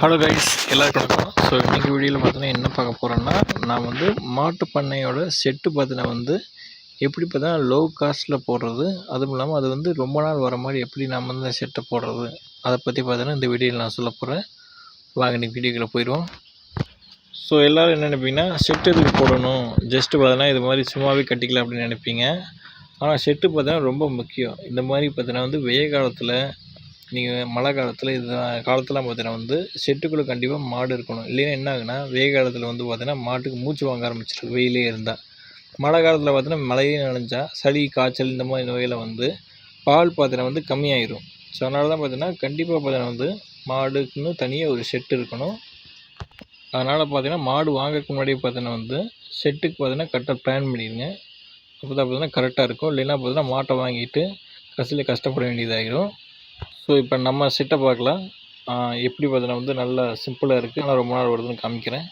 Hello guys, எல்லாருக்கும் வணக்கம். So இன்றைக்கி வீடியோவில் பார்த்தீங்கன்னா என்ன பார்க்க போகிறோன்னா, நான் வந்து மாட்டு பண்ணையோட செட்டு பார்த்தீங்கன்னா எப்படி பார்த்தீங்கன்னா லோ காஸ்ட்டில் போடுறது, அதுவும் இல்லாமல் அது வந்து ரொம்ப நாள் வர மாதிரி எப்படி நம்ம வந்து செட்டை போடுறது, அதை பற்றி பார்த்தீங்கன்னா இந்த வீடியோவில் நான் சொல்ல போகிறேன். வாங்க இன்றைக்கி வீடியோக்குள்ளே போயிடுவோம். ஸோ எல்லோரும் என்ன நினைப்பீங்கன்னா, செட்டு எதுக்கு போடணும், ஜஸ்ட்டு பார்த்தீங்கன்னா இது மாதிரி சும்மாவே கட்டிக்கலாம் அப்படின்னு நினைப்பீங்க. ஆனால் செட்டு பார்த்தீங்கன்னா ரொம்ப முக்கியம். இந்த மாதிரி பார்த்தீங்கன்னா வெயில் காலத்தில், நீங்கள் மழை காலத்தில் இது காலத்துலாம் பார்த்தீங்கன்னா செட்டுக்குள்ளே கண்டிப்பாக மாடு இருக்கணும். இல்லைன்னா என்ன ஆகுனா, வெயில் காலத்தில் பார்த்தீங்கன்னா மாட்டுக்கு மூச்சு வாங்க ஆரம்பிச்சிருக்கு வெயிலே இருந்தால். மழை காலத்தில் பார்த்தீங்கன்னா மழையே நனைஞ்சா சளி காய்ச்சல் இந்த மாதிரி நோயில் பால் பார்த்தீங்கன்னா கம்மியாயிரும். ஸோ அதனால தான் பார்த்தீங்கன்னா கண்டிப்பாக பார்த்தீங்கன்னா மாடுக்குன்னு தனியாக ஒரு செட்டு இருக்கணும். அதனால் பார்த்தீங்கன்னா மாடு வாங்கறதுக்கு முன்னாடி பார்த்தீங்கன்னா செட்டுக்கு பார்த்தீங்கன்னா கரெக்டாக பிளான் பண்ணிடுங்க. அப்போ தான் பார்த்தீங்கன்னா கரெக்டாக இருக்கும். இல்லைன்னா பார்த்தீங்கன்னா மாட்டை வாங்கிட்டு கடைசியில் கஷ்டப்பட வேண்டியதாகிடும். ஸோ இப்போ நம்ம செட்டை பார்க்கலாம். எப்படி பார்த்தீங்கன்னா நல்லா சிம்பிளாக இருக்குது, ஆனால் ரொம்ப நாள் வருதுன்னு காமிக்கிறேன்.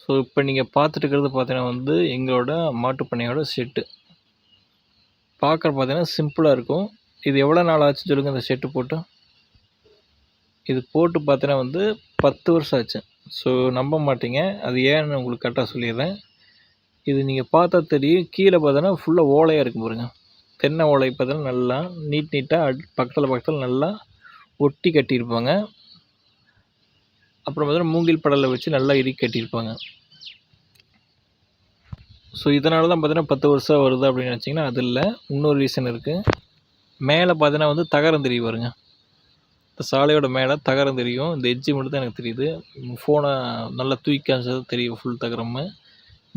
ஸோ இப்போ நீங்கள் பார்த்துட்டு இருக்கிறது பார்த்தீங்கன்னா எங்களோட மாட்டுப்பண்ணையோட செட்டு. பார்க்குற பார்த்தீங்கன்னா சிம்பிளாக இருக்கும். இது எவ்வளோ நாள் ஆச்சு சொல்லுங்கள் இந்த செட்டு போட்டு? இது போட்டு பார்த்தீங்கன்னா 10 வருஷம் ஆச்சு. ஸோ நம்ப மாட்டீங்க, அது ஏன்னு உங்களுக்கு கரெக்டாக சொல்லிடுறேன். இது நீங்கள் பார்த்தா தெரியும், கீழே பார்த்தோன்னா ஃபுல்லாக ஓலையாக இருக்கும் பாருங்க. தென்னை ஓலை பார்த்தீங்கன்னா நல்லா நீட்டாக பக்கத்தில் நல்லா ஒட்டி கட்டியிருப்பாங்க. அப்புறம் பார்த்தீங்கன்னா மூங்கில் படலை வச்சு நல்லா இறுக்கி கட்டியிருப்பாங்க. ஸோ இதனால தான் பார்த்தீங்கன்னா 10 வருஷம் வருது அப்படின்னு நினச்சிங்கன்னா அது இல்லை, இன்னொரு ரீசன் இருக்குது. மேலே பார்த்தீங்கன்னா தகரம் தெரியும் பாருங்க. இந்த சாலையோட மேலே தகரம் தெரியும். இந்த எட்ஜி மட்டும் தான் எனக்கு தெரியுது. ஃபோனை நல்லா தூக்கி காமிச்சது தெரியும் ஃபுல் தகரம்னு.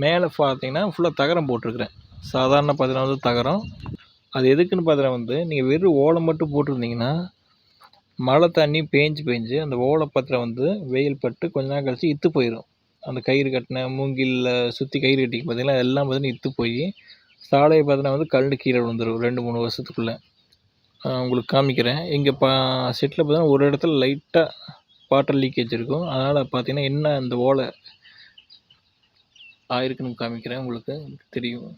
மேலே பார்த்தீங்கன்னா ஃபுல்லாக தகரம் போட்டிருக்கிறேன். சாதாரண பார்த்தீங்கன்னா தகரம். அது எதுக்குன்னு பார்த்தீங்கன்னா நீங்கள் வெறும் ஓலை மட்டும் போட்டிருந்தீங்கன்னா மழை தண்ணி பேஞ்சு அந்த ஓலை பத்திரம் வெயில் பட்டு கொஞ்ச நாள் கழிச்சு இத்து போயிடும். அந்த கயிறு கட்டின மூங்கிலில் சுற்றி கயிறு கட்டிக்கு பார்த்தீங்கன்னா எல்லாம் பார்த்தீங்கன்னா இத்து போய் சாலையை பார்த்தீங்கன்னா கரண்டு கீழே விழுந்துடும் 2-3 வருஷத்துக்குள்ளே. உங்களுக்கு காமிக்கிறேன். இங்கே செட்டில் பார்த்தீங்கன்னா ஒரு இடத்துல லைட்டாக வாட்டர் லீக்கேஜ் இருக்கும். அதனால் பார்த்தீங்கன்னா என்ன அந்த ஓலை ஆயிருக்குன்னு காமிக்கிறேன், உங்களுக்கு தெரியும்.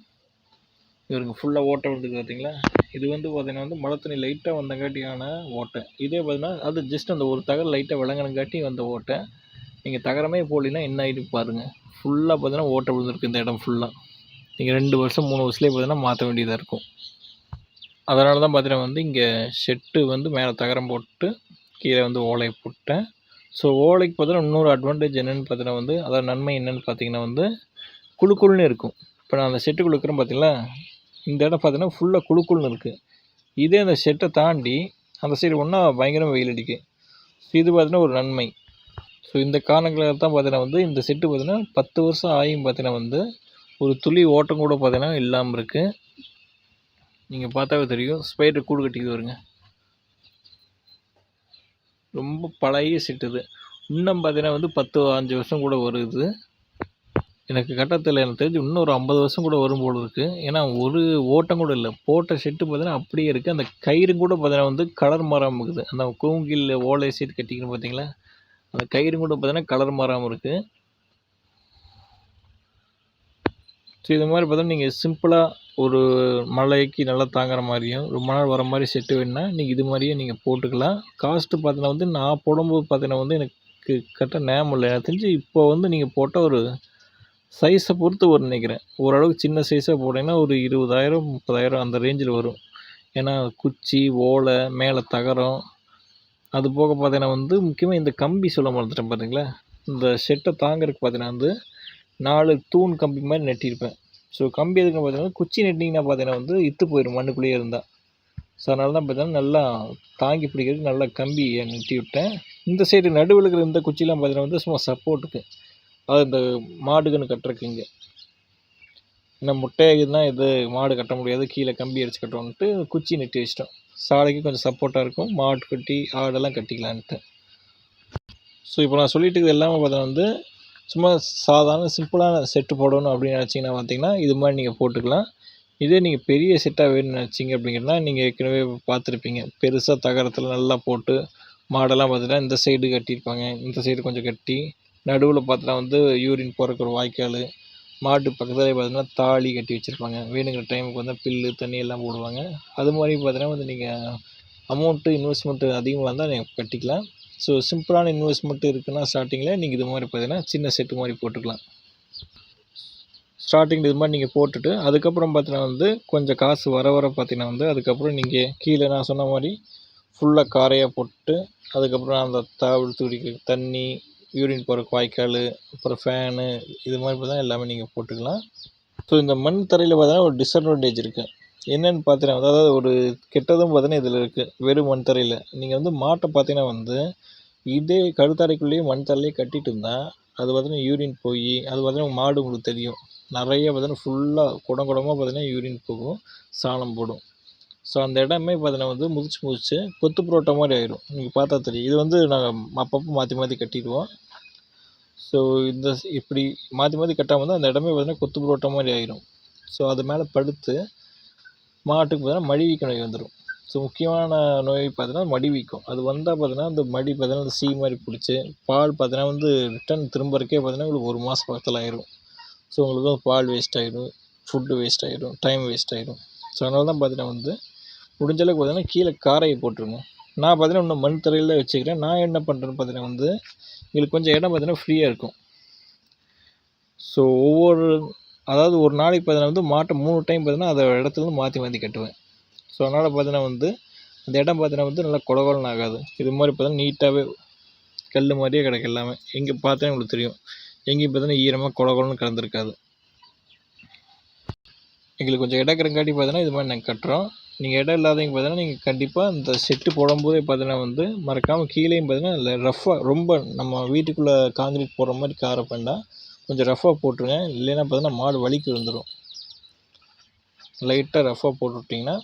இவருங்க ஃபுல்லாக ஓட்டை விழுந்துருக்கு பார்த்தீங்களா? இது பார்த்தீங்கன்னா மழை தண்ணி லைட்டாக வந்தங்காட்டியான ஓட்டை. இதே பார்த்தீங்கன்னா அது ஜஸ்ட் அந்த ஒரு தகரம் லைட்டாக விளங்கினங்காட்டி வந்த ஓட்டை. நீங்கள் தகரமே போடலைன்னா என்ன ஆகிட்டு பாருங்கள். ஃபுல்லாக பார்த்தீங்கன்னா ஓட்டை விழுந்துருக்கு இந்த இடம் ஃபுல்லாக. நீங்கள் 2 வருஷம் 3 வருஷத்துலேயே பார்த்தீங்கன்னா மாற்ற வேண்டியதாக இருக்கும். அதனால தான் பார்த்தீங்கன்னா இங்கே செட்டு மேலே தகரம் போட்டு கீழே ஓலையை போட்டேன். ஸோ ஓலைக்கு பார்த்தீங்கன்னா இன்னொரு அட்வான்டேஜ் என்னென்னு பார்த்தீங்கன்னா அதாவது நன்மை என்னென்னு பார்த்தீங்கன்னா குழுக்குள்னு இருக்கும். இப்போ நான் அந்த செட்டுக்குள்ள இருக்கிறேன் பார்த்தீங்களா, இந்த இடம் பார்த்தீங்கன்னா ஃபுல்லாக குழுக்குள்னு இருக்குது. இதே அந்த செட்டை தாண்டி அந்த சைடு ஒன்றா பயங்கரமாக வெயில் அடிக்கும். இது பார்த்தீங்கன்னா ஒரு நன்மை. ஸோ இந்த காரணங்களாக தான் பார்த்தீங்கன்னா இந்த செட்டு பார்த்தீங்கன்னா 10 வருஷம் ஆகியும் பார்த்தீங்கன்னா ஒரு துளி ஓட்டம் கூட பார்த்தீங்கன்னா இல்லாமல் இருக்குது. நீங்கள் பார்த்தாவே தெரியும், ஸ்பைடர் கூடு கட்டிக்கிது வருங்க. ரொம்ப பழைய செட்டு இது. இன்னும் பார்த்தீங்கன்னா 10-5 வருஷம் கூட வருது. எனக்கு கட்டத்தில் எனக்கு தெரிஞ்சு இன்னொரு 50 வருஷம் கூட வரும் போல் இருக்குது. ஏன்னா ஒரு ஓட்டம் கூட இல்லை. போட்ட செட்டு பார்த்தீங்கன்னா அப்படியே இருக்குது. அந்த கயிறு கூட பார்த்தீங்கன்னா கலர் மாறாமல் இருக்குது. அந்த கூங்கில் ஓலை சீட் கட்டிக்கணும் பார்த்தீங்களா, அந்த கயிறு கூட பார்த்தீங்கன்னா கலர் மாறாமல் இருக்குது. ஸோ இது மாதிரி பார்த்தீங்கன்னா நீங்கள் சிம்பிளாக ஒரு மழைக்கு நல்லா தாங்குற மாதிரியும் ரொம்ப நாள் வர மாதிரி செட்டு வேணுன்னா நீங்கள் இது மாதிரியே நீங்கள் போட்டுக்கலாம். காஸ்ட்டு பார்த்தீங்கன்னா நான் போடும்போது பார்த்தீங்கன்னா எனக்கு கரெக்டாக ஞாபகம் இல்லை. எனக்கு தெரிஞ்சு இப்போ நீங்கள் போட்டால் ஒரு சைஸை பொறுத்து வரும் நினைக்கிறேன். ஓரளவுக்கு சின்ன சைஸாக போட்டிங்கன்னா ஒரு 20,000 30,000 அந்த ரேஞ்சில் வரும். ஏன்னா குச்சி ஓலை மேலே தகரம் அது போக பார்த்தீங்கன்னா முக்கியமாக இந்த கம்பி சொல்ல மறந்துட்டேன் பார்த்தீங்களா. இந்த செட்டை தாங்கிறதுக்கு பார்த்தீங்கன்னா 4 தூண் கம்பி மாதிரி நட்டியிருப்பேன். ஸோ கம்பி எதுக்குன்னு பார்த்தீங்கன்னா குச்சி நட்டிங்கன்னா பார்த்தீங்கன்னா இத்து போயிடும் மண்ணுக்குள்ளேயே இருந்தால். ஸோ அதனால தான் பார்த்தீங்கன்னா நல்லா தாங்கி பிடிக்கிறதுக்கு நல்லா கம்பி நட்டி விட்டேன். இந்த சைடு நடுவில் இருக்கிற இந்த குச்சிலாம் பார்த்தீங்கன்னா சும்மா சப்போர்ட்டுக்கு, அது இந்த மாடுக்குன்னு கட்டுறக்கு. இங்கே இந்த முட்டையாகுதுன்னா இது மாடு கட்ட முடியாது, கீழே கம்பி அடிச்சு கட்டணுன்ட்டு குச்சி நட்டி வச்சிட்டோம். சாலைக்கு கொஞ்சம் சப்போர்ட்டாக இருக்கும், மாட்டு கட்டி ஆடெல்லாம் கட்டிக்கலான்ட்டு. ஸோ இப்போ நான் சொல்லிட்டு இருக்கிறது எல்லாமே பார்த்தீங்கன்னா சும்மா சாதாரண சிம்பிளான செட்டு போடணும் அப்படின்னு நினச்சிங்கன்னா பார்த்தீங்கன்னா இது மாதிரி நீங்கள் போட்டுக்கலாம். இதே நீங்கள் பெரிய செட்டாக வேணும்னு நினச்சிங்க அப்படிங்கிறனா நீங்கள் ஏற்கனவே பார்த்துருப்பீங்க, பெருசாக தகரத்தில் நல்லா போட்டு மாடெல்லாம் பார்த்தீங்கன்னா இந்த சைடு கட்டியிருப்பாங்க, இந்த சைடு கொஞ்சம் கட்டி நடுவில் பார்த்தீங்கன்னா யூரின் போகிறக்கு ஒரு வாய்க்கால், மாட்டு பக்கத்தில் பார்த்தீங்கன்னா தாலி கட்டி வச்சுருப்பாங்க. வேணுங்கிற டைமுக்கு பில்லு தண்ணி எல்லாம் போடுவாங்க. அது மாதிரி பார்த்தீங்கன்னா நீங்கள் அமௌண்ட்டு இன்வெஸ்ட்மெண்ட்டு அதிகமாக இருந்தால் நீங்கள் கட்டிக்கலாம். ஸோ சிம்பிளான இன்வெஸ்ட்மெண்ட் இருக்குன்னா ஸ்டார்டிங்கில் நீங்கள் இது மாதிரி பார்த்தீங்கன்னா சின்ன செட்டு மாதிரி போட்டுக்கலாம். ஸ்டார்டிங் இது மாதிரி நீங்கள் போட்டுட்டு அதுக்கப்புறம் பார்த்தீங்கன்னா வந்து கொஞ்சம் காசு வர வர பார்த்தீங்கன்னா வந்து அதுக்கப்புறம் நீங்கள் கீழே நான் சொன்ன மாதிரி ஃபுல்லாக காரையாக போட்டு அதுக்கப்புறம் அந்த தாவல் துடிக்கு தண்ணி, யூரின் போகிற வாய்க்கால், அப்புறம் ஃபேனு இது மாதிரி பார்த்தீங்கன்னா எல்லாமே நீங்கள் போட்டுக்கலாம். ஸோ இந்த மண் தரையில் பார்த்தீங்கன்னா ஒரு டிஸ்அட்வான்டேஜ் இருக்குது. என்னென்னு பார்த்தீங்கன்னா அதாவது ஒரு கெட்டதும் பார்த்தீங்கன்னா இதில் இருக்குது. வெறும் மண் தரையில் நீங்கள் வந்து மாட்டை பார்த்தீங்கன்னா வந்து இதே கருத்தரைக்குள்ளேயே மண் தரையிலே கட்டிட்டு இருந்தால் அது பார்த்தீங்கன்னா யூரின் போய் அது பார்த்தீங்கன்னா மாடு உங்களுக்கு தெரியும் நிறைய பார்த்தீங்கன்னா ஃபுல்லாக குடமாக பார்த்தீங்கன்னா யூரின் போகும், சாணம் போடும். ஸோ அந்த இடமே பார்த்தீங்கன்னா வந்து முதிச்சு கொத்து புரோட்டா மாதிரி ஆயிடும். நீங்கள் பார்த்தா தெரியும். இது வந்து நாங்கள் அப்பப்போ மாற்றி கட்டிடுவோம். ஸோ இந்த இப்படி மாற்றி கட்டாமல் வந்து அந்த இடமே பார்த்தீங்கன்னா கொத்து புரோட்டா மாதிரி ஆயிடும். ஸோ அது மேலே படுத்து மாட்டுக்கு பார்த்தீங்கன்னா மடிவீக்க நோய் வந்துடும். ஸோ முக்கியமான நோய் பார்த்தீங்கன்னா மடிவீக்கம். அது வந்தால் பார்த்தீங்கன்னா அந்த மடி பார்த்தீங்கன்னா அந்த சீ மாதிரி பிடிச்சி பால் பார்த்தீங்கன்னா வந்து ரிட்டன் திரும்பறக்கே பார்த்தீங்கன்னா உங்களுக்கு 1 மாதம் பக்கத்தில் ஆயிடும். ஸோ உங்களுக்கு பால் வேஸ்ட் ஆகிடும், ஃபுட்டு வேஸ்ட் ஆகிடும், டைம் வேஸ்ட் ஆகிடும். ஸோ அதனால தான் பார்த்தீங்கன்னா வந்து முடிஞ்சளவுக்கு பார்த்தீங்கன்னா கீழே காரையை போட்டுருங்க. நான் பார்த்தீங்கன்னா இன்னும் மண் தரையில் வச்சுக்கிறேன். நான் என்ன பண்ணுறேன்னு பார்த்தீங்கன்னா வந்து எங்களுக்கு கொஞ்சம் இடம் பார்த்தீங்கன்னா ஃப்ரீயாக இருக்கும். ஸோ அதாவது ஒரு நாளைக்கு பார்த்தீங்கன்னா வந்து மாட்டை 3 டைம் பார்த்தீங்கன்னா அதை இடத்துலேருந்து மாற்றி கட்டுவேன். ஸோ அதனால் பார்த்தீங்கன்னா வந்து அந்த இடம் பார்த்தீங்கன்னா வந்து நல்லா கொலகொலன்னு ஆகாது. இது மாதிரி பார்த்தீங்கன்னா நீட்டாகவே கல் மாதிரியே கிடக்கு எல்லாமே. எங்கே பார்த்தா உங்களுக்கு தெரியும், எங்கேயும் பார்த்தீங்கன்னா ஈரமாக கொலகொலன்னு கலந்துருக்காது. எங்களுக்கு கொஞ்சம் இடம் இருக்கிறங்காட்டி பார்த்தீங்கன்னா இது மாதிரி நாங்கள் கட்டுறோம். நீங்கள் இடம் இல்லாதவங்க பார்த்தீங்கன்னா நீங்கள் கண்டிப்பாக இந்த செட்டு போடும்போதே பார்த்தீங்கன்னா வந்து மறக்காமல் கீழேயும் பார்த்தீங்கன்னா இல்லை ரஃப்பாக ரொம்ப நம்ம வீட்டுக்குள்ளே காங்கிரீட் போடுற மாதிரி காரை பண்ணால் கொஞ்சம் ரஃப்பாக போட்டுருங்க. இல்லைன்னா பார்த்தீங்கன்னா மாடு வலிக்கு விழுந்துடும். லைட்டாக ரஃப்பாக போட்டு விட்டிங்கன்னா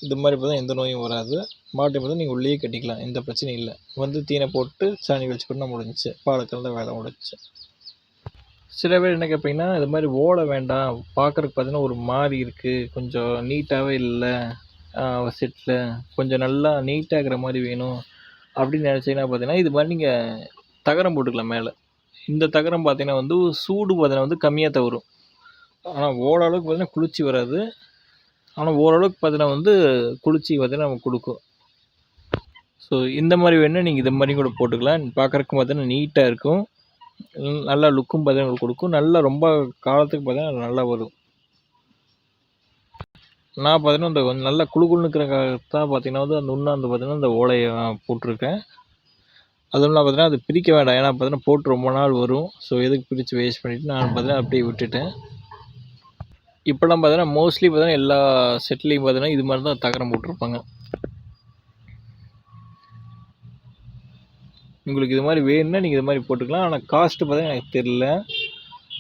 இது மாதிரி பார்த்தா எந்த நோயும் வராது. மாட்டை பார்த்தா நீங்கள் உள்ளேயே கட்டிக்கலாம், எந்த பிரச்சனையும் இல்லை. வந்து தீனை போட்டு சாணி வச்சு போட்டால் முடிஞ்சிச்சு, பாலை கலந்த வேலை முடிஞ்சிச்சு. சில பேர் என்ன கேட்பீங்கன்னா இது மாதிரி ஓட வேண்டாம், பார்க்குறதுக்கு பார்த்தீங்கன்னா ஒரு மாதிரி இருக்குது, கொஞ்சம் நீட்டாகவே இல்லை செட்டில், கொஞ்சம் நல்லா நீட்டாக இருக்கிற மாதிரி வேணும் அப்படின்னு நினச்சிங்கன்னா பார்த்தீங்கன்னா இது மாதிரி நீங்கள் தகரம் போட்டுக்கலாம் மேலே. இந்த தகரம் பார்த்தீங்கன்னா வந்து சூடு பார்த்தீங்கன்னா வந்து கம்மியாக தான் வரும். ஆனால் ஓரளவுக்கு பார்த்தீங்கன்னா குளிர்ச்சி வராது. ஆனால் ஓரளவுக்கு பார்த்தீங்கன்னா வந்து குளிர்ச்சி பார்த்தீங்கன்னா நமக்கு கொடுக்கும். ஸோ இந்த மாதிரி வேணுன்னா நீங்கள் இது மாதிரி கூட போட்டுக்கலாம். பார்க்குறதுக்கு பார்த்தீங்கன்னா நீட்டாக இருக்கும், நல்லா லுக்கும் பார்த்தீங்கன்னா உங்களுக்கு கொடுக்கும். நல்லா ரொம்ப காலத்துக்கு பார்த்தீங்கன்னா நல்லா வரும். நான் பார்த்தீங்கன்னா இந்த கொஞ்சம் நல்லா குழுக்குன்னு இருக்கிறக்காகத்தான் பார்த்தீங்கன்னா வந்து அந்த உண்ணாந்து பார்த்தீங்கன்னா இந்த ஓலையை போட்டிருக்கேன். அதுவும் இல்லாமல் பார்த்தீங்கன்னா அது பிரிக்க வேண்டாம், ஏன்னா பார்த்தீங்கன்னா போட்டு ரொம்ப நாள் வரும். ஸோ எதுக்கு பிரித்து வேஸ்ட் பண்ணிவிட்டு நான் பார்த்தீங்கன்னா அப்படியே விட்டுட்டேன். இப்போலாம் பார்த்தீங்கன்னா மோஸ்ட்லி பார்த்தீங்கன்னா எல்லா செட்லேயும் பார்த்தீங்கன்னா இது மாதிரி தான் தகரம் போட்டிருப்பாங்க. உங்களுக்கு இது மாதிரி வேணும்னா நீங்கள் இது மாதிரி போட்டுக்கலாம். ஆனால் காஸ்ட்டு பார்த்தீங்கன்னா எனக்கு தெரியல.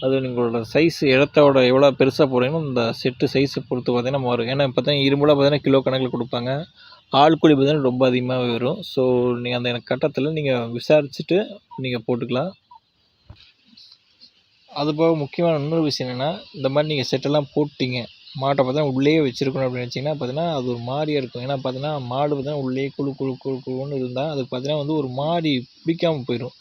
அது உங்களோட சைஸ் இடத்தோட எவ்வளோ பெருசாக போடுறீங்களோ இந்த செட்டு சைஸை பொறுத்து பார்த்தீங்கன்னா மாறும். ஏன்னா பார்த்தீங்கன்னா இரும்புலாம் பார்த்தீங்கன்னா கிலோ கணக்கில் கொடுப்பாங்க, ஆள் கூலி பார்த்தீங்கன்னா ரொம்ப அதிகமாகவே வரும். ஸோ நீங்கள் அந்த கட்டத்தில் நீங்கள் விசாரிச்சுட்டு நீங்கள் போட்டுக்கலாம். அதுபோக முக்கியமான இன்னொரு விஷயம் என்னென்னா, இந்த மாதிரி நீங்கள் செட்டெல்லாம் போட்டிங்க, மாட்டை பார்த்தீங்கன்னா உள்ளேயே வச்சுருக்கணும் அப்படின்னு நினச்சிங்கன்னா பார்த்தீங்கன்னா அது ஒரு மாதிரியாக இருக்கும். ஏன்னா பார்த்தீங்கன்னா மாடு பார்த்தீங்கன்னா உள்ளேயே குழுன்னு இருந்தால் அதுக்கு பார்த்தீங்கன்னா வந்து ஒரு மாதிரி பிடிக்காமல் போயிடும்.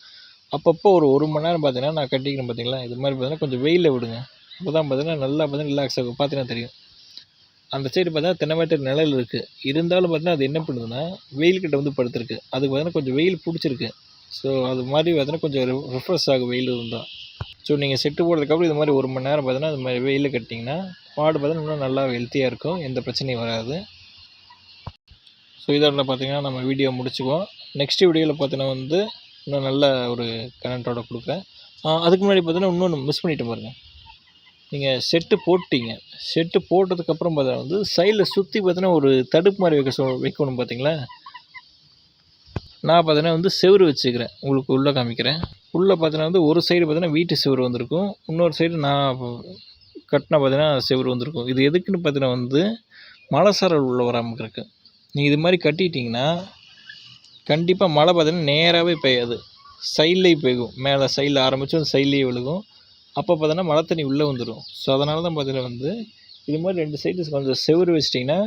அப்பப்போ ஒரு மணி நேரம் பார்த்தீங்கன்னா நான் கட்டிக்கிறேன் பார்த்தீங்களா, இது மாதிரி பார்த்தீங்கன்னா கொஞ்சம் வெயிலில் விடுங்க. அப்போ தான் பார்த்தீங்கன்னா நல்லா பார்த்தீங்கன்னா ரிலாக்ஸ் ஆகும். பார்த்தீங்கன்னா தெரியும், அந்த சைடு பார்த்தீங்கன்னா தென்னைமரத்து நிழல் இருக்குது, இருந்தாலும் பார்த்தீங்கன்னா அது என்ன பண்ணுதுன்னா வெயில்கிட்ட வந்து படுத்துருக்கு. அதுக்கு பார்த்தீங்கன்னா கொஞ்சம் வெயில் பிடிச்சிருக்கு. ஸோ அது மாதிரி பார்த்தீங்கன்னா கொஞ்சம் ரெஃப்ரெஷ் ஆகும் வெயில் இருந்தால். ஸோ நீங்கள் செட்டு போடுறதுக்கப்புறம் இது மாதிரி 1 மணி நேரம் பார்த்தீங்கன்னா இது மாதிரி வெயிலில் கட்டிங்கன்னா மாடு பார்த்தீங்கன்னா இன்னும் நல்லா ஹெல்த்தியாக இருக்கும், எந்த பிரச்சனையும் வராது. ஸோ இதோட பார்த்தீங்கன்னா நம்ம வீடியோ முடிச்சுக்குவோம். நெக்ஸ்ட் வீடியோவில் பார்த்தீங்கன்னா வந்து இன்னும் நல்ல ஒரு கனெக்டோட கொடுக்குறேன். அதுக்கு முன்னாடி பார்த்தீங்கன்னா இன்னொன்று மிஸ் பண்ணிட்டு பாருங்கள். நீங்கள் செட்டு போட்டிங்க, செட்டு போட்டதுக்கப்புறம் பார்த்தீங்கன்னா வந்து சைடில் சுற்றி பார்த்தீங்கன்னா ஒரு தடுப்பு மாதிரி வைக்கணும் பார்த்தீங்களா. நான் பார்த்தீங்கன்னா வந்து செவுரு வச்சுக்கிறேன், உங்களுக்கு உள்ளே காமிக்கிறேன். உள்ளே பார்த்தீங்கன்னா வந்து ஒரு சைடு பார்த்தீங்கன்னா வீட்டு செவுரு வந்திருக்கும், இன்னொரு சைடு நான் கட்டின பார்த்தீங்கன்னா செவுரு வந்திருக்கும். இது எதுக்குன்னு பார்த்தீங்கன்னா வந்து மழை சாரல் உள்ள வராமல் இருக்கு. நீங்கள் இது மாதிரி கட்டிட்டிங்கன்னா கண்டிப்பாக மழை பார்த்தீங்கன்னா நேராகவே பெய்யாது, சைட்லேயே பெய்யும். மேலே சைடில் ஆரம்பித்து அந்த சைட்லேயே விழுகும். அப்போ பார்த்தீங்கன்னா மழை தண்ணி உள்ளே வந்துடும். ஸோ அதனால தான் பார்த்தீங்கன்னா வந்து இது மாதிரி 2 சைடு கொஞ்சம் செவுரு வச்சிட்டிங்கன்னா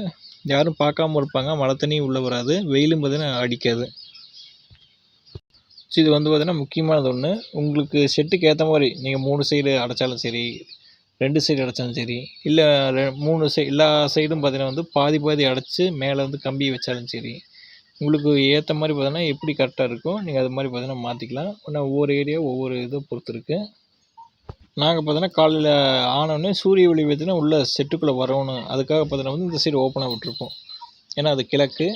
யாரும் பார்க்காம இருப்பாங்க, மழை தண்ணியும் உள்ளே வராது, வெயிலும் பார்த்தீங்கன்னா அடிக்காது. ஸோ இது வந்து பார்த்தீங்கன்னா முக்கியமானது ஒன்று. உங்களுக்கு செட்டுக்கு ஏற்ற மாதிரி நீங்கள் 3 சைடு அடைச்சாலும் சரி, 2 சைடு அடைச்சாலும் சரி, இல்லை 3 எல்லா சைடும் பார்த்தீங்கன்னா வந்து பாதி அடைச்சி மேலே வந்து கம்பி வச்சாலும் சரி, உங்களுக்கு ஏற்ற மாதிரி பார்த்தீங்கன்னா எப்படி கரெக்டாக இருக்கோ நீங்கள் அது மாதிரி பார்த்தீங்கன்னா மாற்றிக்கலாம். ஆனால் ஒவ்வொரு ஏரியா ஒவ்வொரு இதை பொறுத்து இருக்குது. நாங்கள் பார்த்தீங்கன்னா காலையில் ஆனோடனே சூரிய ஒளி பார்த்தீங்கன்னா உள்ளே செட்டுக்குள்ளே வரணும், அதுக்காக பார்த்தீங்கன்னா வந்து இந்த சைடு ஓப்பனாக விட்டுருப்போம். ஏன்னா அது கிழக்கு,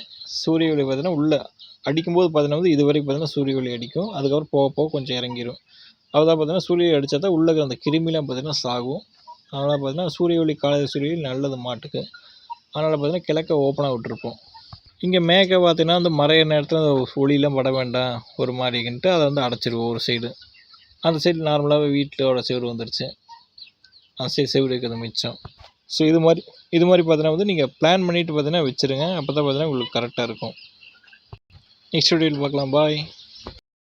சூரிய ஒளி பார்த்தீங்கன்னா உள்ளே அடிக்கும்போது பார்த்தீங்கன்னா வந்து இது வரைக்கும் பார்த்தீங்கன்னா சூரிய ஒளி அடிக்கும், அதுக்கப்புறம் போக போக கொஞ்சம் இறங்கிடும். அதுதான் பார்த்தீங்கன்னா சூரிய ஒளி அடித்தா தான் உள்ளே இருக்கிற அந்த கிருமிலாம் பார்த்தீங்கன்னா சாகும். அதனால் பார்த்தீங்கன்னா சூரிய ஒளி காலையில் சூரிய ஒளி நல்லது மாட்டுக்கு. அதனால் பார்த்தீங்கன்னா கிழக்க ஓப்பனாக விட்டுருப்போம். இங்கே மேற்க பார்த்தீங்கன்னா வந்து மறையிற நேரத்தில் அந்த ஒளியெலாம் பட வேண்டாம் ஒரு மாதிரின்ட்டு அதை வந்து அடைச்சிடுவோம் ஒரு சைடு. அந்த சைடு நார்மலாகவே வீட்டோட செவுரு வந்துடுச்சு, அந்த சைடு செவுரு இருக்கிறது மிச்சம். ஸோ இது மாதிரி பார்த்தீங்கன்னா வந்து நீங்கள் பிளான் பண்ணிவிட்டு பார்த்தீங்கன்னா வச்சுருங்க. அப்போ தான் பார்த்தீங்கன்னா உங்களுக்கு கரெக்டாக இருக்கும். நெக்ஸ்ட் வீடியோவில் பார்க்கலாம். பாய்.